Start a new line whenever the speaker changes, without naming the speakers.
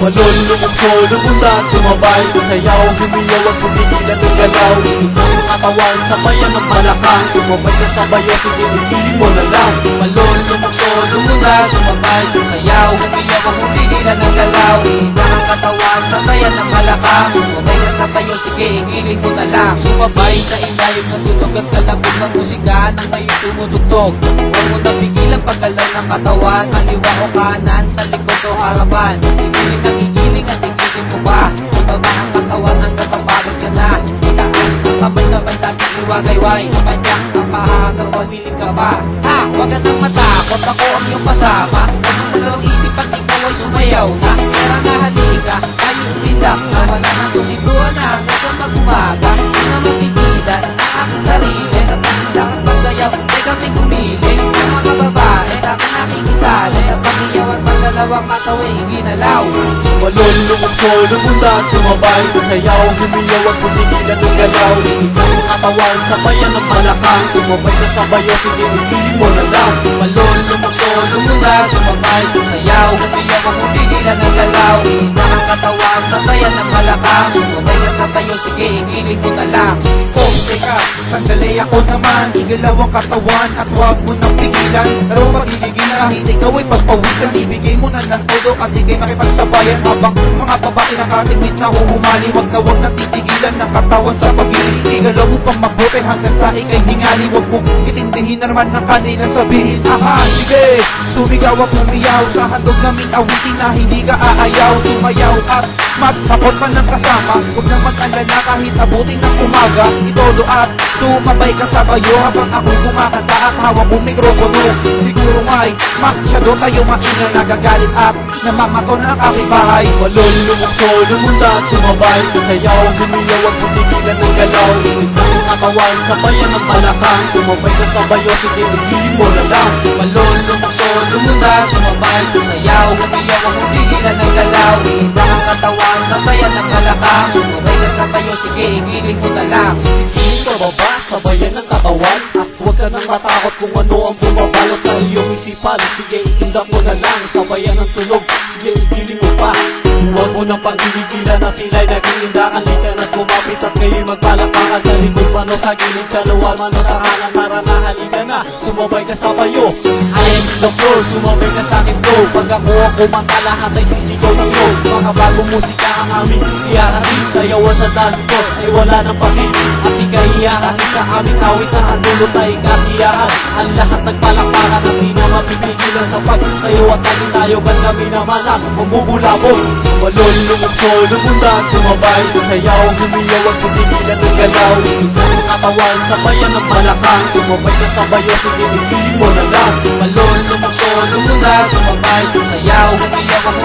Malulumukso, lumundan, sumabay sa sayaw, humiyaw at pumigilan ng galaw. Isang katawan, sabayan ng malakang, sumabay ka sa bayo, sige ipiling mo na lang.
Malulumukso, lumundan, sumabay sa sayaw, humiyaw at pumigilan ng galaw. Isang katawan, sabayan ng malakang, sumabay ka sa bayo, sige ipiling mo na lang. Sumabay sa indayog ng tunog at kalabog ng musika nang kayo tumutugtog. Huwag mo na pigilan pagkalaw ng katawan, kaliwa o kanan, sa likod o harapan. Igiling at igiling mo pa, ibaba ang katawan hanggang mapagod ka na. Itaas ang kamay sabay natin iwagayway, ipanyak ang paha hanggang mawiling ka pa. Ha! Huwag ka nang matakot, ako ang iyong kasama. Huwag mong dalawang isip at ikaw ay sumayaw na. Tara na halika, tayo umilak na. Wala nang tulinduan na hanggang sa mag-umaga. Hindi na mapigilan ang aking sarili sa pasindak at pasayaw. May kami kumili ang mga babae sa akin aming isali. Sa pag-iyaw at pagdalawang kataway iginalaw.
Malulumukso, lumundan, sumabay sa sayaw, humiyaw at pumigilan ng galaw. Isang katawan, sabayan ng malakang, sumabay ka sa bayo, sige ipiling mo na lang.
Malulumukso, lumundan, sumabay sa sayaw, humiyaw at pumigilan ng galaw. Isang katawan, sabayan ng malakang, sumabay ka sa bayo, sige ipiling mo na lang.
Oh, teka, sandali ako naman, igalaw ang katawan at huwag mo nang pigilan. Pero magigigil na kahit ikaw ay pagpawisan, ibigay mo na ng todo at ikay makipagsabayan. Habang mga babae nakatingin na humumali, wag na titigilan ng katawan sa pag-ibig. Igalaw mo pang mabuti hanggang sa ikay hingali. Wag mong itindihin na naman ng kanilang sabihin. Aha, sige, sumigaw at humiyaw sa handog naming awitin na hindi ka aayaw. Sumayaw at magpapot ka ng kasama, huwag nang mag-alala kahit abutin ng umaga. Itodo at tumabay ka sa bayo habang ako'y kumakanta at hawak kong mikropono. Siguro nga'y masyado tayo maingay, nagagalit at namamato na ang aking bahay.
Malulumukso, lumundan, sumabay sa sayaw, humiyaw at pumigilan ng galaw. Isang katawan, sabayan ng malakang, sumabay ka sa bayo, sige ipiling mo na lang.
Malulumukso, lumundan, sumabay sa sayaw, humiyaw at pumigilan ng galaw. Isang katawan, sabayan ng malakang, sumabay ka sa bayo, sige ipiling mo na lang.
Piling ka ba, sabayan ng katawan, at huwag ka nang matakot kung ano ang bumabalot sa iyong isipan. Sige itindak mo na lang, sabayan ng tunog, sige ipiling mo pa. Huwag mo nang paggigilan at sila'y naging indakan. Lika na't kumapit at kayo'y magpalakpakan. Sa likod man o sa gilid, sa luwal man o sa kanan. Tara na, halika na, sumabay ka sa bayo. I am the floor, sumabay ka sa akin flow. Pag ako ang kumanta, lahat ay sisigaw ng low. Mga bagong musika ang aming iyahatid. Sayawan sa dance floor ay wala nang pagin. At ika'y iyahatid sa aming awit na ang dulo tayo kasiyahan. Ang lahat nagpalakpakan at di na mapipigilan sa pagsayo. At naging tayo gan kami naman ang mabubulabog. Malulumukso, lumundan, sumabay sa sayaw, humiyaw at pumigilan ng galaw. Isang katawan, sabayan ng malakang, sumabay ka sa bayo, sige ipiling mo na lang.
Malulumukso, lumundan, sumabay sa sayaw, humiyaw at